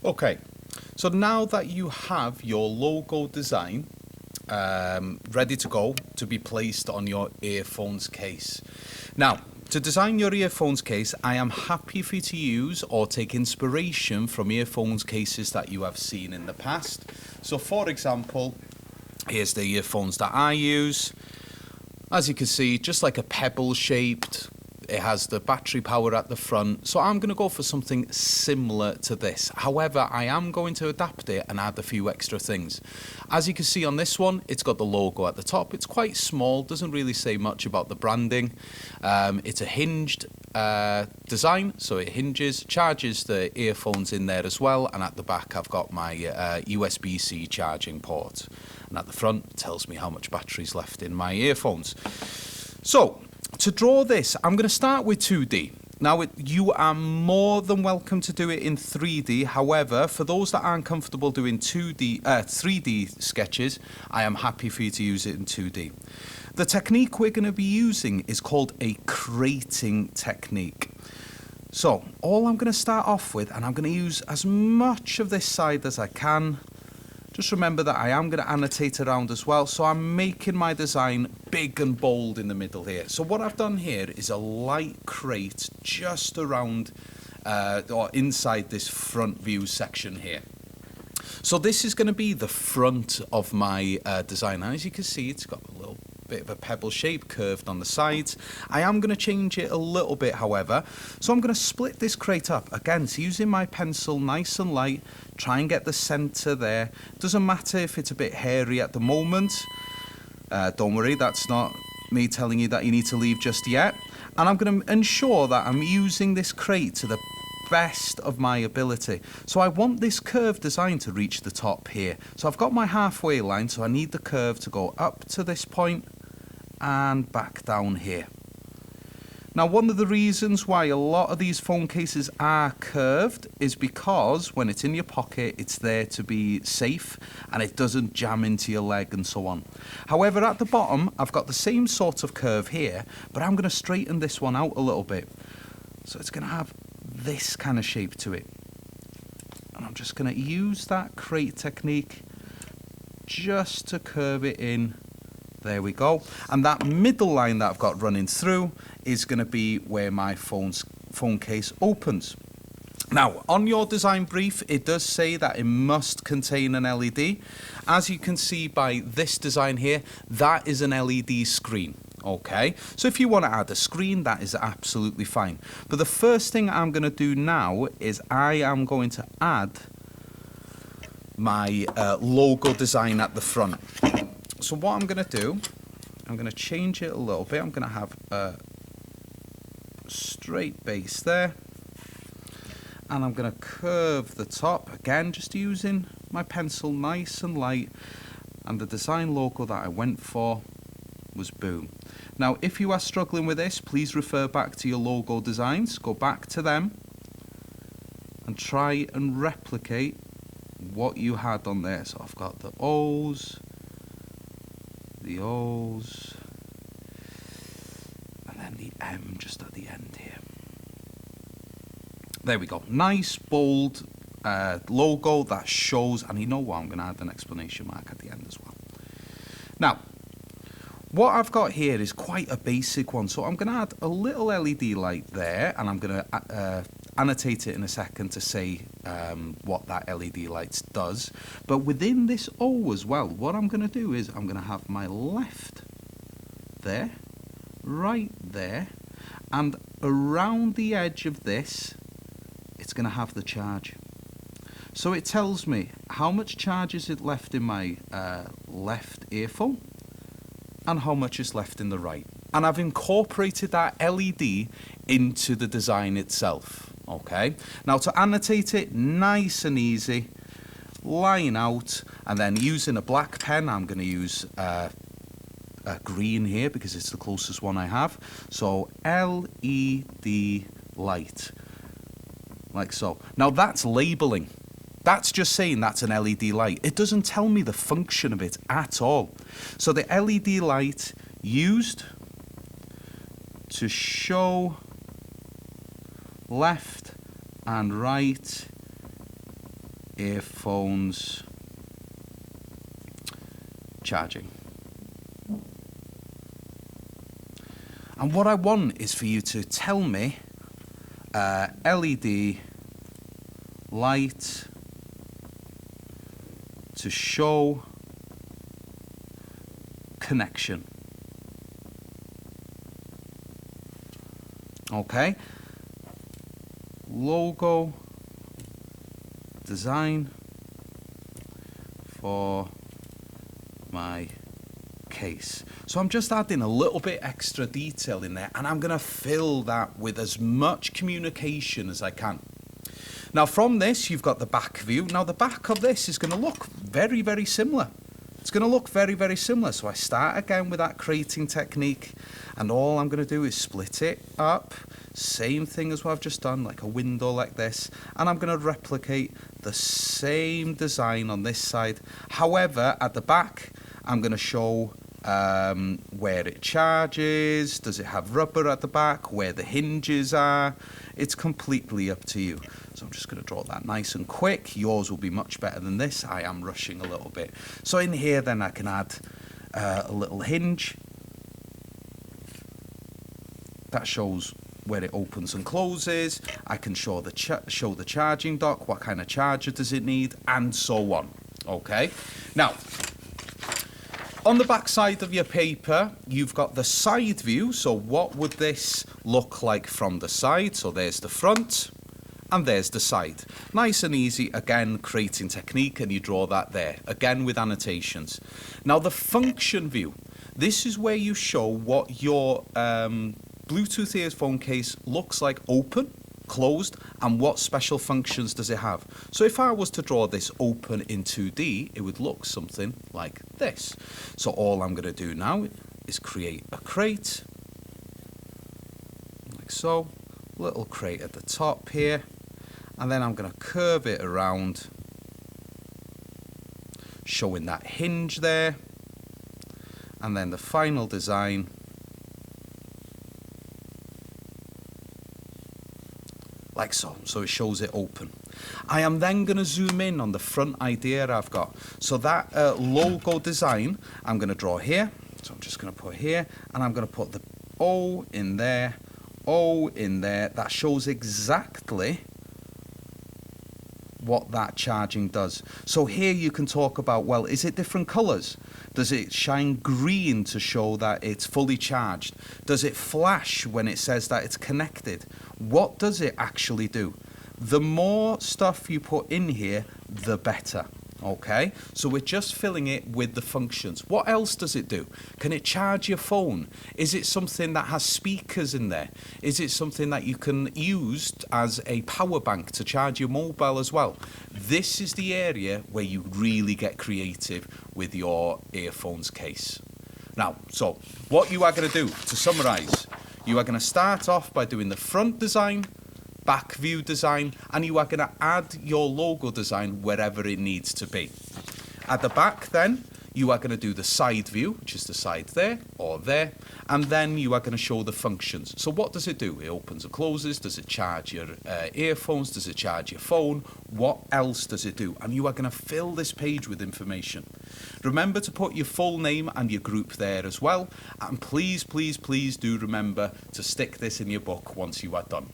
Okay, so now that you have your logo design ready to go to be placed on your earphones case. Now, to design your earphones case, I am happy for you to use or take inspiration from earphones cases that you have seen in the past. So for example, here's the earphones that I use. As you can see, just like a pebble shaped. It has the battery power at the front, so I'm going to go for something similar to this. However, I am going to adapt it and add a few extra things. As you can see on this one, it's got the logo at the top. It's quite small, doesn't really say much about the branding. It's a hinged design, so it hinges, charges the earphones in there as well, and at the back I've got my USB-C charging port. And at the front, it tells me how much battery's left in my earphones. So, to draw this, I'm going to start with 2D. Now, you are more than welcome to do it in 3D. However, for those that aren't comfortable doing 3D sketches, I am happy for you to use it in 2D. The technique we're going to be using is called a crating technique. So, all I'm going to start off with, and I'm going to use as much of this side as I can. Just remember that I am going to annotate around as well, so I'm making my design big and bold in the middle here. So what I've done here is a light crate just around or inside this front view section here. So this is going to be the front of my design. And as you can see, it's got a little bit of a pebble shape curved on the sides. I am going to change it a little bit, however. So I'm going to split this crate up. Again, so using my pencil nice and light, try and get the center there. Doesn't matter if it's a bit hairy at the moment. Don't worry, that's not me telling you that you need to leave just yet. And I'm going to ensure that I'm using this crate to the best of my ability. So I want this curved design to reach the top here. So I've got my halfway line, so I need the curve to go up to this point and back down here. Now, one of the reasons why a lot of these phone cases are curved is because when it's in your pocket, it's there to be safe and it doesn't jam into your leg and so on. However, at the bottom, I've got the same sort of curve here, but I'm going to straighten this one out a little bit. So it's going to have this kind of shape to it. And I'm just going to use that crate technique just to curve it in. There we go. And that middle line that I've got running through is going to be where my phone case opens. Now, on your design brief, it does say that it must contain an LED. As you can see by this design here, that is an LED screen. Okay, so if you want to add a screen, that is absolutely fine. But the first thing I'm going to do now is I am going to add my logo design at the front. So what I'm going to do, I'm going to change it a little bit. I'm going to have a straight base there. And I'm going to curve the top, again, just using my pencil nice and light. And the design logo that I went for was boom. Now, if you are struggling with this, please refer back to your logo designs. Go back to them and try and replicate what you had on there. So I've got the O's, and then the M just at the end here. There we go. Nice, bold logo that shows, and you know what, I'm going to add an exclamation mark at the end as well. Now, what I've got here is quite a basic one, so I'm going to add a little LED light there, and I'm going to annotate it in a second to say what that LED light does. But within this O as well, what I'm going to do is I'm going to have my left there, right there, and around the edge of this, it's going to have the charge. So it tells me how much charge is it left in my left earphone, and how much is left in the right. And I've incorporated that LED into the design itself. Okay, now to annotate it, nice and easy, line out, and then using a black pen, I'm going to use a green here because it's the closest one I have. So LED light, like so. Now that's labeling. That's just saying that's an LED light. It doesn't tell me the function of it at all. So the LED light used to show left and right earphones charging. And what I want is for you to tell me LED light to show connection. Okay. Logo design for my case. So I'm just adding a little bit extra detail in there, and I'm going to fill that with as much communication as I can. Now from this you've got the back view. Now the back of this is going to look very, very similar. It's going to look very, very similar. So I start again with that crating technique, and all I'm going to do is split it up. Same thing as what I've just done, like a window like this, and I'm going to replicate the same design on this side. However, at the back I'm going to show where it charges, does it have rubber at the back, where the hinges are. It's completely up to you. So I'm just going to draw that nice and quick. Yours will be much better than this. I am rushing a little bit. So in here then I can add a little hinge that shows where it opens and closes. I can show the charging dock, what kind of charger does it need, and so on. Okay, now on the back side of your paper you've got the side view. So what would this look like from the side? So there's the front and there's the side. Nice and easy, again, crating technique, and you draw that there, again with annotations. Now the function view, this is where you show what your Bluetooth earphone case looks like open, closed, and what special functions does it have. So if I was to draw this open in 2D, it would look something like this. So all I'm going to do now is create a crate, like so, little crate at the top here, and then I'm going to curve it around, showing that hinge there, and then the final design like so. So it shows it open. I am then going to zoom in on the front idea I've got. So that logo design I'm going to draw here. So I'm just going to put here, and I'm going to put the O in there, O in there. That shows exactly what that charging does. So here you can talk about, well, is it different colors? Does it shine green to show that it's fully charged? Does it flash when it says that it's connected? What does it actually do? The more stuff you put in here, the better. Okay, so we're just filling it with the functions. What else does it do? Can it charge your phone? Is it something that has speakers in there? Is it something that you can use as a power bank to charge your mobile as well? This is the area where you really get creative with your earphones case. Now, so what you are going to do, to summarize, you are going to start off by doing the front design, back view design, and you are going to add your logo design wherever it needs to be. At the back then, you are going to do the side view, which is the side there or there, and then you are going to show the functions. So what does it do? It opens and closes. Does it charge your earphones? Does it charge your phone? What else does it do? And you are going to fill this page with information. Remember to put your full name and your group there as well, and please, please, please do remember to stick this in your book once you are done.